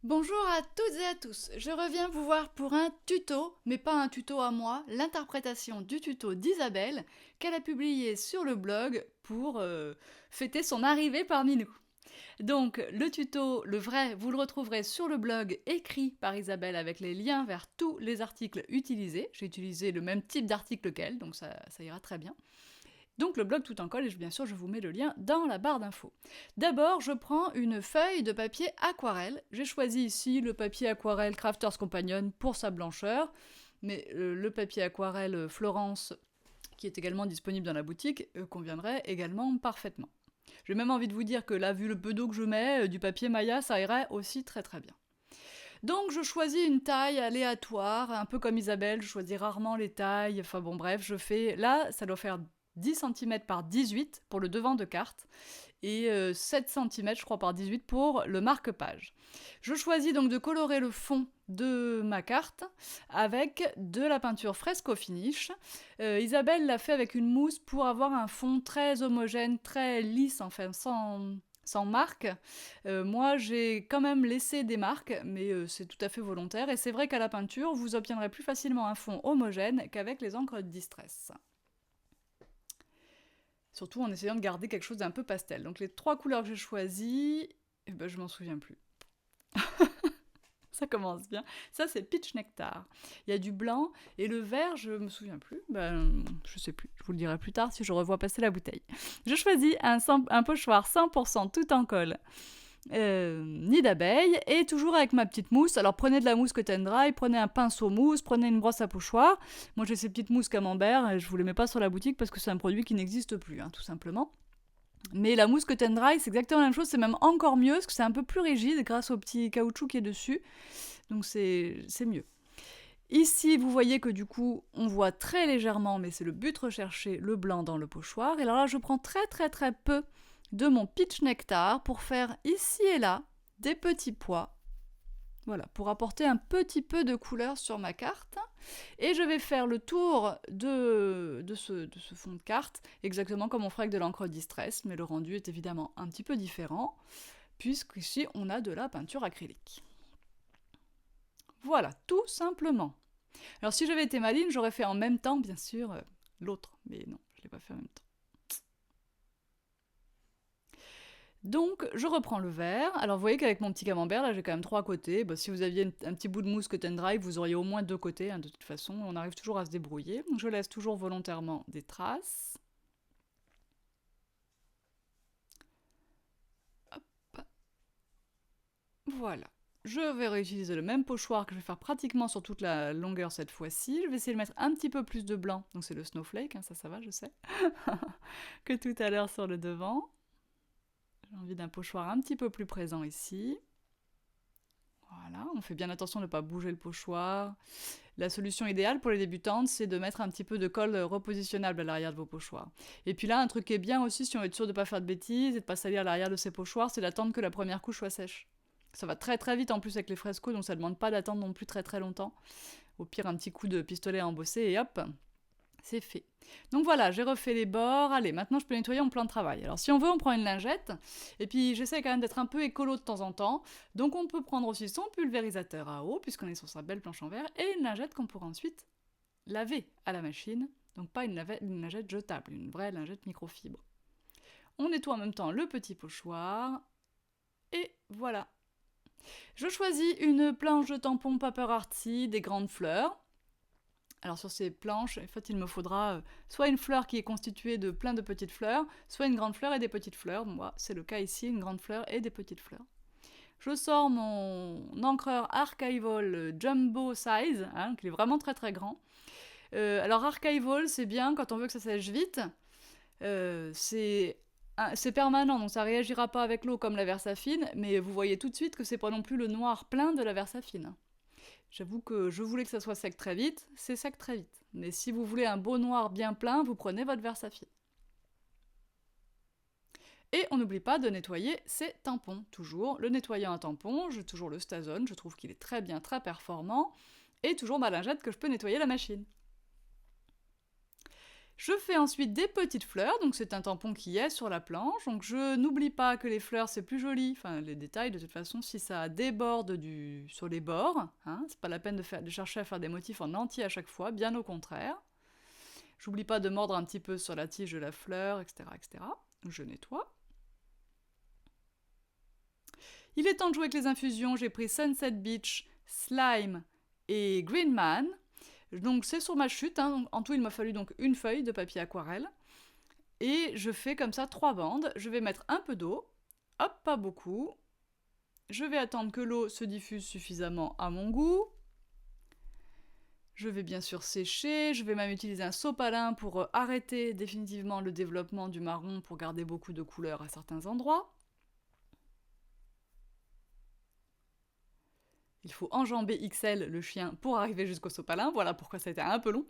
Bonjour à toutes et à tous, je reviens vous voir pour un tuto, mais pas un tuto à moi, l'interprétation du tuto d'Isabelle qu'elle a publié sur le blog pour fêter son arrivée parmi nous. Donc le tuto, le vrai, vous le retrouverez sur le blog écrit par Isabelle avec les liens vers tous les articles utilisés. J'ai utilisé le même type d'article qu'elle, donc ça ira très bien. Donc le blog tout en colle, et bien sûr je vous mets le lien dans la barre d'infos. D'abord, je prends une feuille de papier aquarelle. J'ai choisi ici le papier aquarelle Crafters Companion pour sa blancheur, mais le papier aquarelle Florence, qui est également disponible dans la boutique, conviendrait également parfaitement. J'ai même envie de vous dire que là, vu le peu d'eau que je mets, du papier Maya, ça irait aussi très très bien. Donc je choisis une taille aléatoire, un peu comme Isabelle, je choisis rarement les tailles, enfin bon bref, je fais, là ça doit faire 10 cm par 18 pour le devant de carte, et 7 cm je crois par 18 pour le marque-page. Je choisis donc de colorer le fond de ma carte avec de la peinture fresco finish. Isabelle l'a fait avec une mousse pour avoir un fond très homogène, très lisse, enfin sans marque. Moi, j'ai quand même laissé des marques, mais c'est tout à fait volontaire. Et c'est vrai qu'à la peinture, vous obtiendrez plus facilement un fond homogène qu'avec les encres de distress. Surtout en essayant de garder quelque chose d'un peu pastel. Donc les trois couleurs que j'ai choisies, eh ben, je m'en souviens plus. Ça commence bien. Ça, c'est Peach Nectar. Il y a du blanc et le vert, je me souviens plus. Ben, je sais plus. Je vous le dirai plus tard si je revois passer la bouteille. Je choisis un pochoir 100% tout en colle. Nid d'abeille, et toujours avec ma petite mousse. Alors prenez de la mousse Cotton Dry, prenez un pinceau mousse, prenez une brosse à pochoir. Moi j'ai ces petites mousses camembert, et je vous les mets pas sur la boutique parce que c'est un produit qui n'existe plus, hein, tout simplement. Mais la mousse Cotton Dry, c'est exactement la même chose, c'est même encore mieux, parce que c'est un peu plus rigide grâce au petit caoutchouc qui est dessus. Donc c'est mieux. Ici, vous voyez que du coup, on voit très légèrement, mais c'est le but recherché, le blanc dans le pochoir. Et alors là, je prends très très très peu de mon Peach Nectar pour faire ici et là des petits pois. Voilà, pour apporter un petit peu de couleur sur ma carte. Et je vais faire le tour de ce fond de carte, exactement comme on ferait avec de l'encre distress, mais le rendu est évidemment un petit peu différent, puisqu'ici on a de la peinture acrylique. Voilà, tout simplement. Alors si j'avais été maligne, j'aurais fait en même temps, bien sûr, l'autre, mais non, je ne l'ai pas fait en même temps. Donc, je reprends le verre. Alors, vous voyez qu'avec mon petit camembert, là, j'ai quand même trois côtés. Bah, si vous aviez un petit bout de mousse Cotton Dry, vous auriez au moins deux côtés, hein, de toute façon. On arrive toujours à se débrouiller. Donc, je laisse toujours volontairement des traces. Hop. Voilà. Je vais réutiliser le même pochoir que je vais faire pratiquement sur toute la longueur cette fois-ci. Je vais essayer de mettre un petit peu plus de blanc. Donc, c'est le snowflake, hein, ça va, je sais. Que tout à l'heure sur le devant. J'ai envie d'un pochoir un petit peu plus présent ici. Voilà, on fait bien attention de ne pas bouger le pochoir. La solution idéale pour les débutantes, c'est de mettre un petit peu de colle repositionnable à l'arrière de vos pochoirs. Et puis là, un truc qui est bien aussi, si on veut être sûr de ne pas faire de bêtises et de ne pas salir l'arrière de ces pochoirs, c'est d'attendre que la première couche soit sèche. Ça va très très vite en plus avec les frescos, donc ça ne demande pas d'attendre non plus très très longtemps. Au pire, un petit coup de pistolet à embosser et hop, c'est fait. Donc voilà, j'ai refait les bords. Allez, maintenant je peux nettoyer mon plan de travail. Alors si on veut, on prend une lingette. Et puis j'essaie quand même d'être un peu écolo de temps en temps. Donc on peut prendre aussi son pulvérisateur à eau, puisqu'on est sur sa belle planche en verre, et une lingette qu'on pourra ensuite laver à la machine. Donc pas une lingette jetable, une vraie lingette microfibre. On nettoie en même temps le petit pochoir. Et voilà. Je choisis une planche de tampon Paper Artsy, des grandes fleurs. Alors sur ces planches, en fait, il me faudra soit une fleur qui est constituée de plein de petites fleurs, soit une grande fleur et des petites fleurs. Moi, c'est le cas ici, une grande fleur et des petites fleurs. Je sors mon encreur Archival Jumbo Size, hein, qui est vraiment très très grand. Alors Archival, c'est bien quand on veut que ça sèche vite. C'est permanent, donc ça réagira pas avec l'eau comme la Versafine, mais vous voyez tout de suite que c'est pas non plus le noir plein de la Versafine. J'avoue que je voulais que ça soit sec très vite, c'est sec très vite. Mais si vous voulez un beau noir bien plein, vous prenez votre Versafine. Et on n'oublie pas de nettoyer ses tampons, toujours. Le nettoyant à tampon, j'ai toujours le Stazone, je trouve qu'il est très bien, très performant. Et toujours ma lingette que je peux nettoyer la machine. Je fais ensuite des petites fleurs, donc c'est un tampon qui est sur la planche, donc je n'oublie pas que les fleurs c'est plus joli, enfin les détails de toute façon si ça déborde sur les bords, hein, c'est pas la peine de chercher à faire des motifs en entier à chaque fois, bien au contraire. J'oublie pas de mordre un petit peu sur la tige de la fleur, etc. etc. Donc je nettoie. Il est temps de jouer avec les infusions, j'ai pris Sunset Beach, Slime et Green Man. Donc c'est sur ma chute, hein. En tout il m'a fallu donc une feuille de papier aquarelle. Et je fais comme ça 3 bandes, je vais mettre un peu d'eau, hop, pas beaucoup. Je vais attendre que l'eau se diffuse suffisamment à mon goût. Je vais bien sûr sécher, je vais même utiliser un sopalin pour arrêter définitivement le développement du marron pour garder beaucoup de couleurs à certains endroits. Il faut enjamber XL, le chien, pour arriver jusqu'au sopalin, voilà pourquoi ça a été un peu long.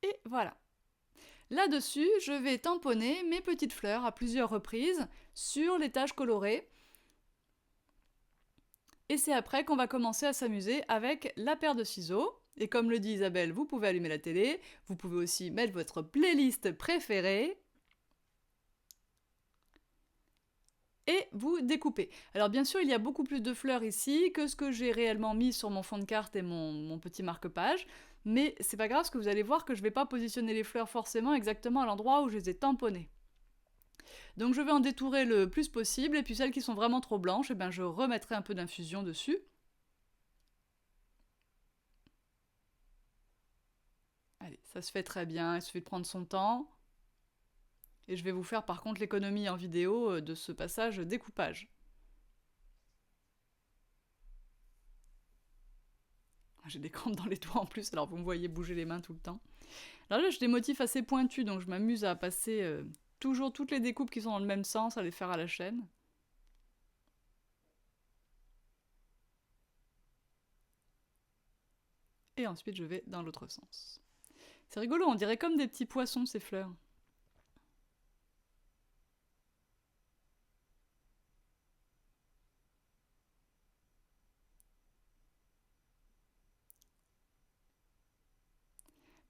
Et voilà. Là-dessus, je vais tamponner mes petites fleurs à plusieurs reprises sur les taches colorées. Et c'est après qu'on va commencer à s'amuser avec la paire de ciseaux. Et comme le dit Isabelle, vous pouvez allumer la télé, vous pouvez aussi mettre votre playlist préférée. Et vous découpez. Alors bien sûr, il y a beaucoup plus de fleurs ici que ce que j'ai réellement mis sur mon fond de carte et mon petit marque-page, mais c'est pas grave parce que vous allez voir que je vais pas positionner les fleurs forcément exactement à l'endroit où je les ai tamponnées. Donc je vais en détourer le plus possible, et puis celles qui sont vraiment trop blanches, eh ben, je remettrai un peu d'infusion dessus. Allez, ça se fait très bien, il suffit de prendre son temps. Et je vais vous faire par contre l'économie en vidéo de ce passage découpage. J'ai des crampes dans les doigts en plus, alors vous me voyez bouger les mains tout le temps. Alors là, j'ai des motifs assez pointus, donc je m'amuse à passer toujours toutes les découpes qui sont dans le même sens, à les faire à la chaîne. Et ensuite, je vais dans l'autre sens. C'est rigolo, on dirait comme des petits poissons, ces fleurs.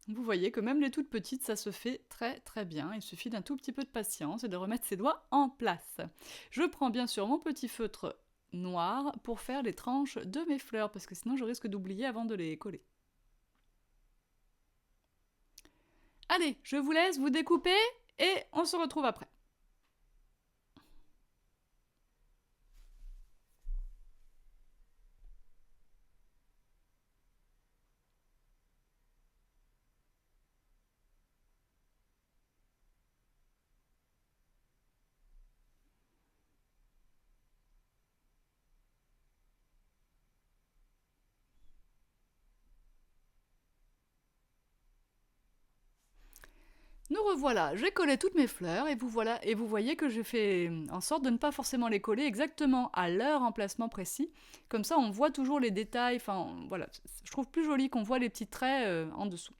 Vous voyez que même les toutes petites, ça se fait très très bien. Il suffit d'un tout petit peu de patience et de remettre ses doigts en place. Je prends bien sûr mon petit feutre noir pour faire les tranches de mes fleurs, parce que sinon je risque d'oublier avant de les coller. Allez, je vous laisse vous découper et on se retrouve après. Nous revoilà, j'ai collé toutes mes fleurs et vous voyez que j'ai fait en sorte de ne pas forcément les coller exactement à leur emplacement précis. Comme ça, on voit toujours les détails, enfin voilà, je trouve plus joli qu'on voit les petits traits en dessous.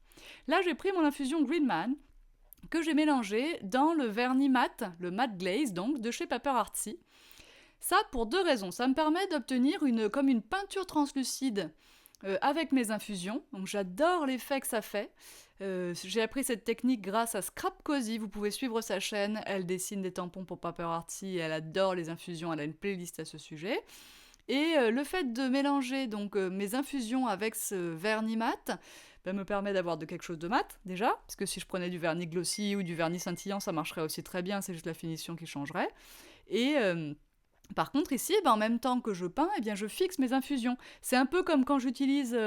Là, j'ai pris mon infusion Green Man que j'ai mélangé dans le vernis mat, le matte glaze donc, de chez Paper Artsy. Ça pour deux raisons. Ça me permet d'obtenir comme une peinture translucide avec mes infusions. Donc j'adore l'effet que ça fait. J'ai appris cette technique grâce à Scrap Cozy. Vous pouvez suivre sa chaîne. Elle dessine des tampons pour Paper Artsy et elle adore les infusions. Elle a une playlist à ce sujet. Et le fait de mélanger donc mes infusions avec ce vernis mat me permet d'avoir quelque chose de mat déjà, parce que si je prenais du vernis glossy ou du vernis scintillant, ça marcherait aussi très bien, c'est juste la finition qui changerait. Et par contre ici, en même temps que je peins, je fixe mes infusions. C'est un peu comme quand j'utilise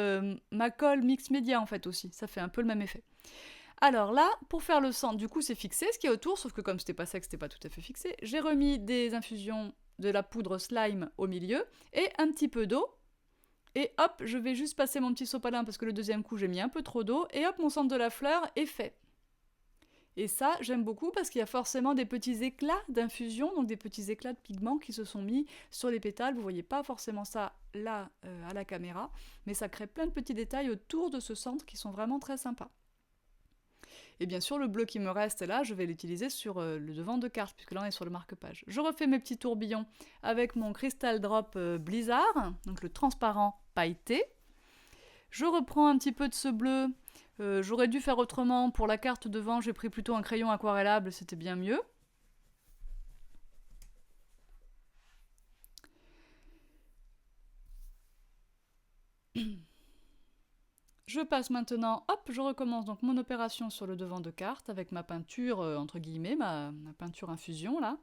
ma colle mix média en fait aussi, ça fait un peu le même effet. Alors là, pour faire le centre, du coup c'est fixé, ce qui est autour, sauf que comme c'était pas sec, c'était pas tout à fait fixé, j'ai remis des infusions de la poudre slime au milieu et un petit peu d'eau. Et hop, je vais juste passer mon petit sopalin parce que le deuxième coup j'ai mis un peu trop d'eau et hop, mon centre de la fleur est fait. Et ça, j'aime beaucoup parce qu'il y a forcément des petits éclats d'infusion, donc des petits éclats de pigments qui se sont mis sur les pétales. Vous voyez pas forcément ça là à la caméra, mais ça crée plein de petits détails autour de ce centre qui sont vraiment très sympas. Et bien sûr, le bleu qui me reste là, je vais l'utiliser sur le devant de carte, puisque là on est sur le marque-page. Je refais mes petits tourbillons avec mon Crystal Drop Blizzard, donc le transparent pailleté. Je reprends un petit peu de ce bleu. J'aurais dû faire autrement. Pour la carte devant, j'ai pris plutôt un crayon aquarellable, c'était bien mieux. Je passe maintenant, hop, je recommence donc mon opération sur le devant de carte avec ma peinture, entre guillemets, ma peinture infusion là.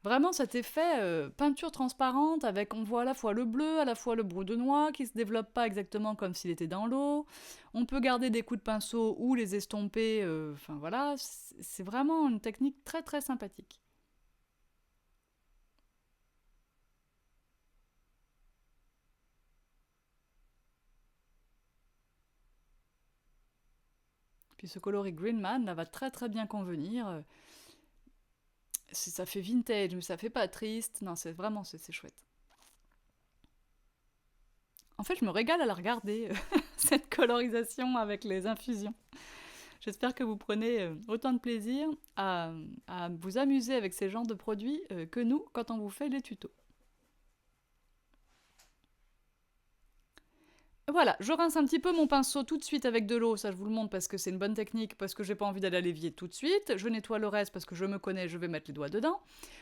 Vraiment cet effet peinture transparente avec, on voit à la fois le bleu, à la fois le brou de noix qui se développe pas exactement comme s'il était dans l'eau. On peut garder des coups de pinceau ou les estomper, enfin voilà, c'est vraiment une technique très très sympathique. Puis ce coloris Green Man là va très très bien convenir. Ça fait vintage, mais ça fait pas triste. Non, c'est vraiment, c'est chouette. En fait, je me régale à la regarder, cette colorisation avec les infusions. J'espère que vous prenez autant de plaisir à vous amuser avec ces genres de produits que nous quand on vous fait les tutos. Voilà, je rince un petit peu mon pinceau tout de suite avec de l'eau, ça je vous le montre parce que c'est une bonne technique, parce que j'ai pas envie d'aller à l'évier tout de suite. Je nettoie le reste parce que je me connais, je vais mettre les doigts dedans.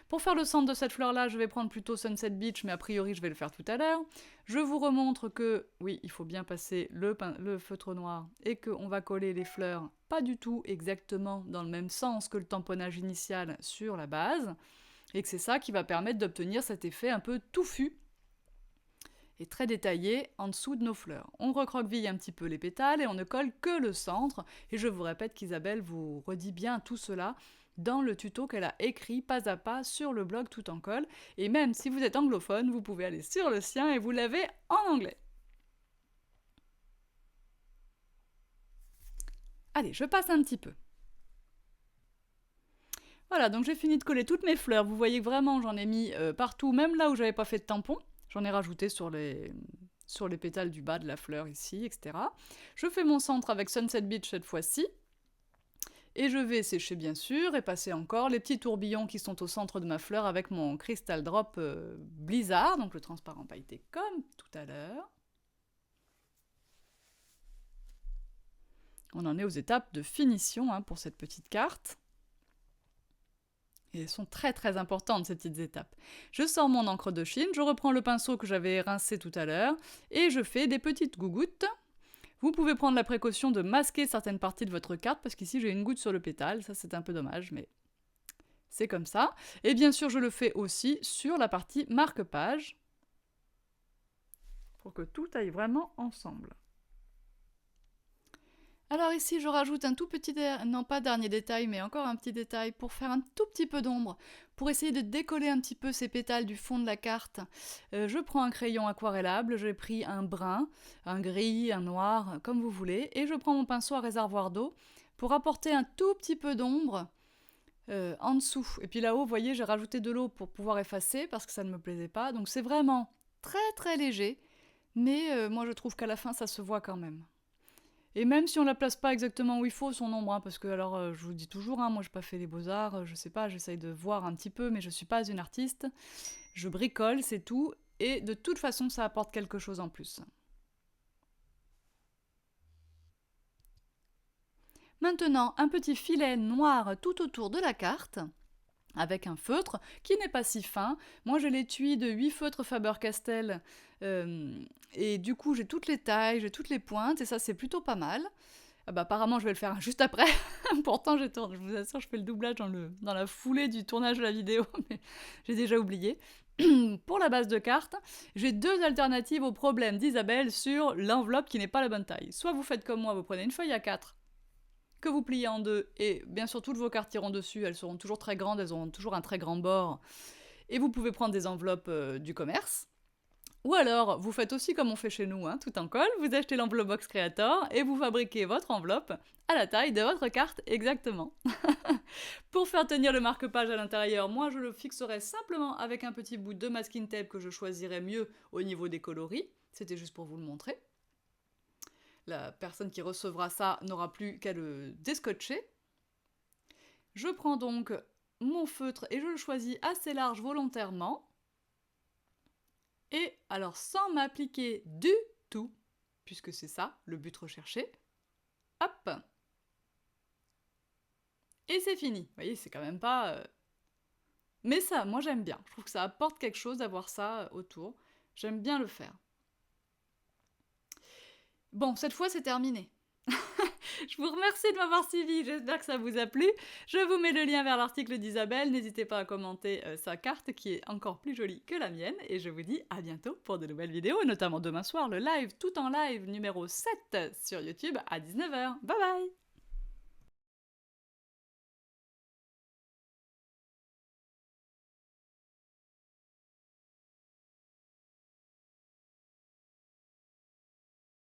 Pour faire le centre de cette fleur-là, je vais prendre plutôt Sunset Beach, mais a priori je vais le faire tout à l'heure. Je vous remontre que, oui, il faut bien passer le feutre noir et qu'on va coller les fleurs pas du tout exactement dans le même sens que le tamponnage initial sur la base, et que c'est ça qui va permettre d'obtenir cet effet un peu touffu et très détaillé en dessous de nos fleurs. On recroqueville un petit peu les pétales et on ne colle que le centre. Et je vous répète qu'Isabelle vous redit bien tout cela dans le tuto qu'elle a écrit pas à pas sur le blog Tout en colle. Et même si vous êtes anglophone, vous pouvez aller sur le sien et vous l'avez en anglais. Allez, je passe un petit peu. Voilà, donc j'ai fini de coller toutes mes fleurs. Vous voyez que vraiment j'en ai mis partout, même là où j'avais pas fait de tampon. J'en ai rajouté sur les pétales du bas de la fleur ici, etc. Je fais mon centre avec Sunset Beach cette fois-ci. Et je vais sécher bien sûr et passer encore les petits tourbillons qui sont au centre de ma fleur avec mon Crystal Drop Blizzard, donc le transparent pailleté comme tout à l'heure. On en est aux étapes de finition pour cette petite carte. Et elles sont très très importantes ces petites étapes. Je sors mon encre de Chine, je reprends le pinceau que j'avais rincé tout à l'heure et je fais des petites gougouttes. Vous pouvez prendre la précaution de masquer certaines parties de votre carte parce qu'ici j'ai une goutte sur le pétale, ça c'est un peu dommage mais c'est comme ça. Et bien sûr je le fais aussi sur la partie marque-page pour que tout aille vraiment ensemble. Alors ici, je rajoute un tout petit, non pas dernier détail, mais encore un petit détail pour faire un tout petit peu d'ombre, pour essayer de décoller un petit peu ces pétales du fond de la carte. Je prends un crayon aquarellable, j'ai pris un brun, un gris, un noir, comme vous voulez, et je prends mon pinceau à réservoir d'eau pour apporter un tout petit peu d'ombre en dessous. Et puis là-haut, vous voyez, j'ai rajouté de l'eau pour pouvoir effacer parce que ça ne me plaisait pas. Donc c'est vraiment très très léger, mais moi je trouve qu'à la fin ça se voit quand même. Et même si on la place pas exactement où il faut, son ombre, parce que alors je vous le dis toujours, moi j'ai pas fait les beaux-arts, je sais pas, j'essaye de voir un petit peu, mais je suis pas une artiste. Je bricole, c'est tout, et de toute façon ça apporte quelque chose en plus. Maintenant, un petit filet noir tout autour de la carte, avec un feutre qui n'est pas si fin. Moi j'ai l'étui de 8 feutres Faber-Castell, et du coup j'ai toutes les tailles, j'ai toutes les pointes, et ça c'est plutôt pas mal. Ah bah apparemment je vais le faire juste après. Pourtant je vous assure je fais le doublage dans la foulée du tournage de la vidéo, mais j'ai déjà oublié. Pour la base de carte, j'ai deux alternatives au problème d'Isabelle sur l'enveloppe qui n'est pas la bonne taille. Soit vous faites comme moi, vous prenez une feuille A4 que vous pliez en deux, et bien sûr toutes vos cartes iront dessus, elles seront toujours très grandes, elles auront toujours un très grand bord, et vous pouvez prendre des enveloppes du commerce. Ou alors, vous faites aussi comme on fait chez nous, tout en colle, vous achetez l'enveloppe Box Creator et vous fabriquez votre enveloppe à la taille de votre carte exactement. Pour faire tenir le marque-page à l'intérieur, moi je le fixerai simplement avec un petit bout de masking tape que je choisirais mieux au niveau des coloris. C'était juste pour vous le montrer. La personne qui recevra ça n'aura plus qu'à le déscotcher. Je prends donc mon feutre et je le choisis assez large volontairement. Et alors sans m'appliquer du tout, puisque c'est ça, le but recherché. Hop. Et c'est fini. Vous voyez, c'est quand même pas... Mais ça, moi j'aime bien. Je trouve que ça apporte quelque chose d'avoir ça autour. J'aime bien le faire. Bon, cette fois c'est terminé. Je vous remercie de m'avoir suivi, j'espère que ça vous a plu. Je vous mets le lien vers l'article d'Isabelle, n'hésitez pas à commenter sa carte qui est encore plus jolie que la mienne, et je vous dis à bientôt pour de nouvelles vidéos, notamment demain soir le live, tout en live numéro 7 sur YouTube à 19h. Bye bye!